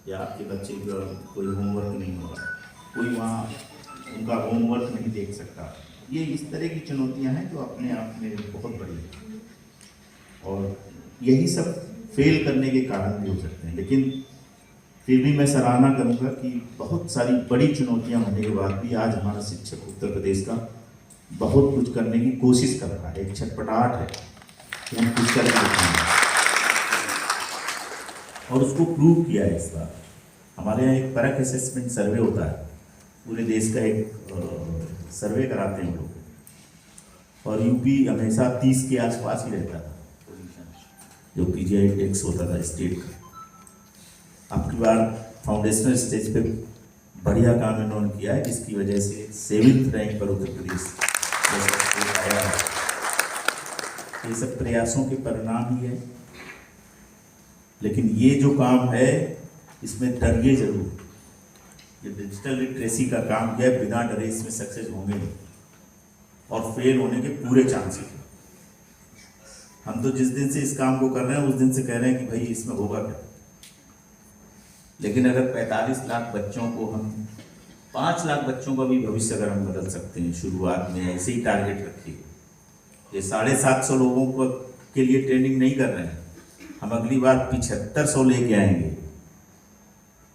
या आपके बच्चे का कोई होमवर्क नहीं हो रहा, कोई वहाँ उनका होमवर्क नहीं देख सकता। ये इस तरह की चुनौतियाँ हैं जो अपने आप में बहुत बड़ी हैं, और यही सब फेल करने के कारण भी हो सकते हैं। लेकिन फिर भी मैं सराहना करूंगा कि बहुत सारी बड़ी चुनौतियां होने के बाद भी आज हमारा शिक्षक उत्तर प्रदेश का बहुत कुछ करने की कोशिश कर रहा है। एक छटपटाहट है कि हम कुछ करके दिखाएंगे, और उसको प्रूव किया है इस बार। हमारे यहाँ एक परख असेसमेंट सर्वे होता है, पूरे देश का एक सर्वे कराते हैं लोग, और यूपी हमेशा 30 के आसपास ही रहता था पोजीशन, जो पीजीआई टेक्स होता था स्टेट का। आपकी बार फाउंडेशनल स्टेज पे बढ़िया काम इन्होंने किया है, जिसकी वजह से 7th रैंक पर उत्तर प्रदेश आया है। ये सब प्रयासों के परिणाम ही है। लेकिन ये जो काम है इसमें डरिए जरूर। ये डिजिटल लिटरेसी का काम किया है, बिना डरे इसमें सक्सेस होंगे नहीं, और फेल होने के पूरे चांसेस हैं। हम तो जिस दिन से इस काम को कर रहे हैं उस दिन से कह रहे हैं कि भाई इसमें होगा क्या। लेकिन अगर 45 लाख बच्चों को हम 5 लाख बच्चों का भी भविष्य अगर हम बदल सकते हैं, शुरुआत में ऐसे ही टारगेट रखिए। ये 750 लोगों को के लिए ट्रेनिंग नहीं कर रहे हैं, हम अगली बार 7500 लेके आएंगे,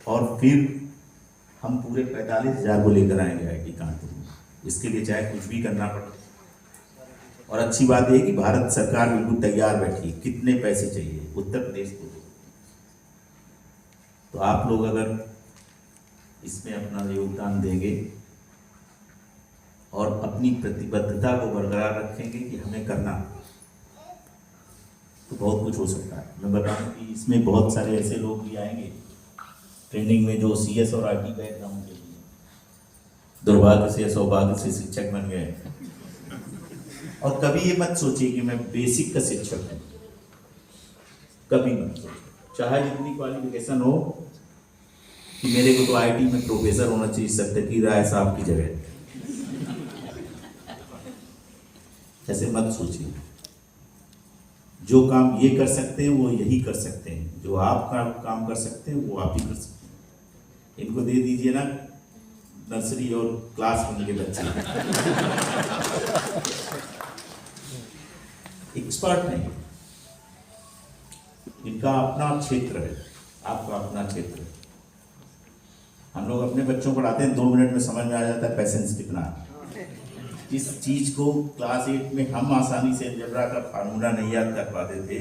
और फिर हम पूरे 45,000 को लेकर आएंगे IIT कानपुर में। इसके लिए चाहे कुछ भी करना पड़े। और अच्छी बात यह है कि भारत सरकार बिल्कुल तैयार बैठी है। कितने पैसे चाहिए उत्तर प्रदेश को, तो आप लोग अगर इसमें अपना योगदान देंगे और अपनी प्रतिबद्धता को बरकरार रखेंगे कि हमें करना, तो बहुत कुछ हो सकता है। मैं बताऊं कि इसमें बहुत सारे ऐसे लोग भी आएंगे ट्रेनिंग में जो CS और RT बैकग्राउंड के लिए दुर्भाग्य से सौभाग्य से शिक्षक बन गए। और कभी ये मत सोचिए कि मैं बेसिक का शिक्षक हूँ, कभी मत सोचिए। चाहे जितनी क्वालिफिकेशन हो कि मेरे को तो IT में प्रोफेसर होना चाहिए सत्यकी राय साहब की जगह, ऐसे मत सोचिए। जो काम ये कर सकते हैं वो यही कर सकते हैं, जो आप काम कर सकते हैं वो आप ही कर सकते हैं। इनको दे दीजिए ना नर्सरी और क्लास 1 के बच्चे, एक्सपर्ट नहीं, इनका अपना क्षेत्र है, आपका अपना क्षेत्र है। हम लोग अपने बच्चों को पढ़ाते हैं, 2 मिनट में समझ में आ जाता है पैसेंस कितना है। इस चीज को क्लास 8 में हम आसानी से अलजेब्रा का फार्मूला नहीं याद कर पाते थे,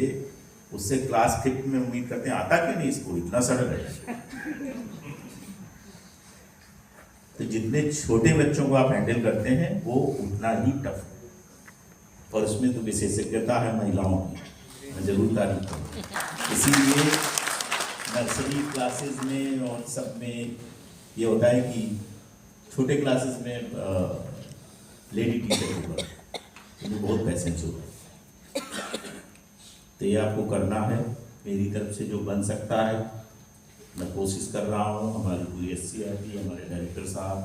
उससे क्लास 5 में उम्मीद करते हैं आता क्यों नहीं इसको, इतना सरल है। तो जितने छोटे बच्चों को आप हैंडल करते हैं वो उतना ही टफ है, और उसमें तो विशेषज्ञता है महिलाओं की, मैं जरूर तारीफ करूँ। इसीलिए नर्सरी क्लासेस में और सब में ये होता है कि छोटे क्लासेस में लेडी टीचर होगा, उन्हें बहुत पैसेंस होगा। तो ये आपको करना है, मेरी तरफ से जो बन सकता है मैं कोशिश कर रहा हूँ। हमारी पूरी SCRT, हमारे डायरेक्टर साहब,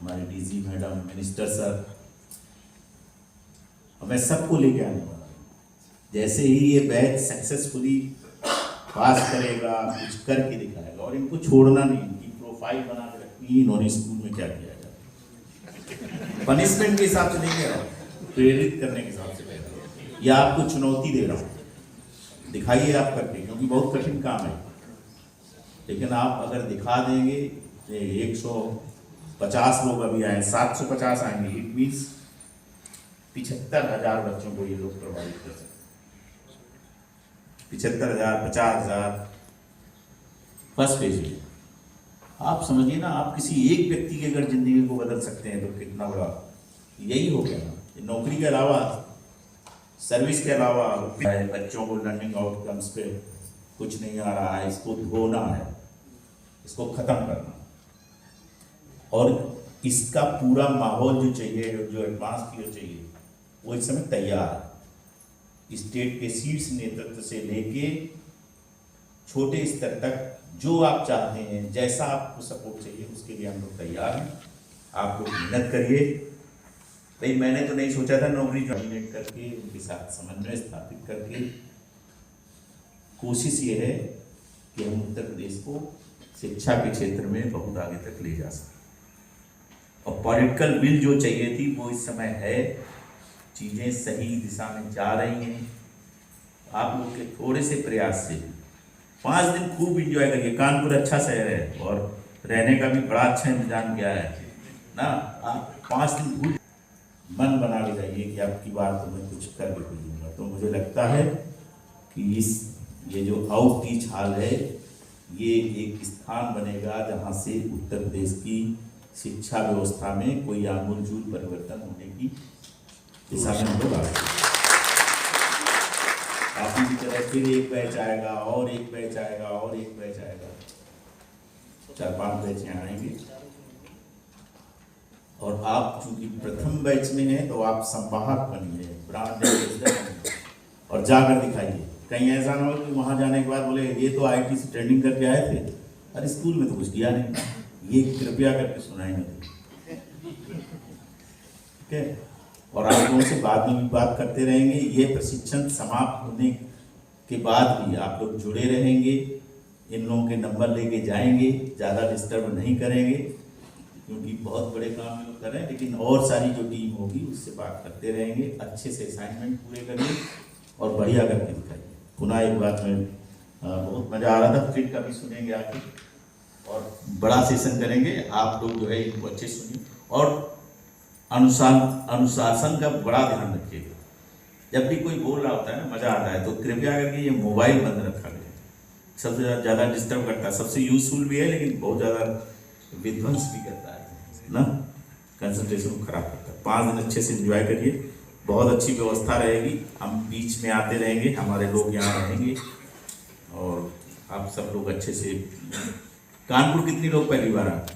हमारे DG मैडम, मिनिस्टर सर, मैं सबको लेके आने वाला हूँ। जैसे ही ये बैच सक्सेसफुली पास करेगा, कुछ करके दिखाएगा, और इनको छोड़ना नहीं, इनकी प्रोफाइल बना के रखनी। इन्होंने स्कूल में क्या किया जाए, पनिशमेंट के हिसाब से नहीं कह रहा हूँ, प्रेरित करने के हिसाब से कह रहा हूँ, या आपको चुनौती दे रहा हूँ। दिखाइए आप करके, क्योंकि बहुत कठिन काम है, लेकिन आप अगर दिखा देंगे। 150 लोग अभी आए, 750 आएंगे, इट मीन्स 75,000 बच्चों को ये लोग प्रोवाइड कर सकते हैं। 75,000, 50,000 फर्स्ट फेज में। आप समझिए ना, आप किसी एक व्यक्ति की अगर जिंदगी को बदल सकते हैं तो कितना बड़ा, यही हो गया ना। नौकरी के अलावा, सर्विस के अलावा बच्चों को लर्निंग आउटकम्स पे कुछ नहीं आ रहा है, इसको धोना है, इसको खत्म करना, और इसका पूरा माहौल जो चाहिए, जो एटमॉस्फेयर चाहिए, वो इस समय तैयार है। स्टेट के शीर्ष नेतृत्व से लेके छोटे स्तर तक जो आप चाहते हैं, जैसा आपको सपोर्ट चाहिए, उसके लिए हम लोग तैयार हैं। आप लोग मेहनत करिए। भाई मैंने तो नहीं सोचा था नौकरी ज्वाइन करके उनके साथ समन्वय स्थापित करके। कोशिश ये है कि हम उत्तर प्रदेश को शिक्षा के क्षेत्र में बहुत आगे तक ले जा सकें। और पॉलिटिकल विल जो चाहिए थी वो इस समय है, चीज़ें सही दिशा में जा रही हैं। आप लोग के थोड़े से प्रयास से 5 दिन खूब एंजॉय करिए। कानपुर अच्छा शहर है और रहने का भी बड़ा अच्छा इंतजाम किया है ना। आप 5 दिन खूब मन बना के जाइए कि आपकी बात तो मैं कुछ कर के दूंगा। तो मुझे लगता है कि ये जो आउटरीच हॉल है ये एक स्थान बनेगा जहाँ से उत्तर प्रदेश की शिक्षा व्यवस्था में कोई आमूलचूल परिवर्तन होने की दिशा में हम लोग काफी की तरह फिर एक बैच आएगा और एक बैच आएगा और एक बैच आएगा, 4-5 बैच यहाँ आएंगे। और आप चूंकि प्रथम बैच में हैं तो आप संवाहक बनिए, ब्रांड एम्बेसडर बनिए और जाकर दिखाइए। कहीं ऐसा ना हो कि वहाँ जाने के बाद बोले ये तो आईटी से ट्रेनिंग करके आए थे, अरे स्कूल में तो कुछ किया नहीं, ये कृपया करके सुनाएंगे। ठीक है, और आप लोगों से बाद में भी बात करते रहेंगे। ये प्रशिक्षण समाप्त होने के बाद भी आप लोग जुड़े रहेंगे, इन लोगों के नंबर लेके जाएंगे, ज़्यादा डिस्टर्ब नहीं करेंगे क्योंकि बहुत बड़े काम लोग कर रहे हैं। लेकिन और सारी जो टीम होगी उससे बात करते रहेंगे, अच्छे से असाइनमेंट पूरे करिए और बढ़िया करके दिखाइए। पुनः एक बात में बहुत मज़ा आ रहा था, फिर कभी सुनेंगे आके और बड़ा सेशन करेंगे। आप लोग जो है इनको अच्छे सुनिए और अनुशासन का बड़ा ध्यान रखिएगा। जब भी कोई बोल रहा होता है ना, मज़ा आता है, तो कृपया करके ये मोबाइल बंद रखा गया, सबसे ज़्यादा डिस्टर्ब करता है, सबसे यूजफुल भी है लेकिन बहुत ज़्यादा विध्वंस भी करता है ना, कंसंट्रेशन को खराब करता है। 5 दिन अच्छे से एंजॉय करिए, बहुत अच्छी व्यवस्था रहेगी। हम बीच में आते रहेंगे, हमारे लोग यहाँ रहेंगे और आप सब लोग अच्छे से। कानपुर कितनी लोग पहली बार आए?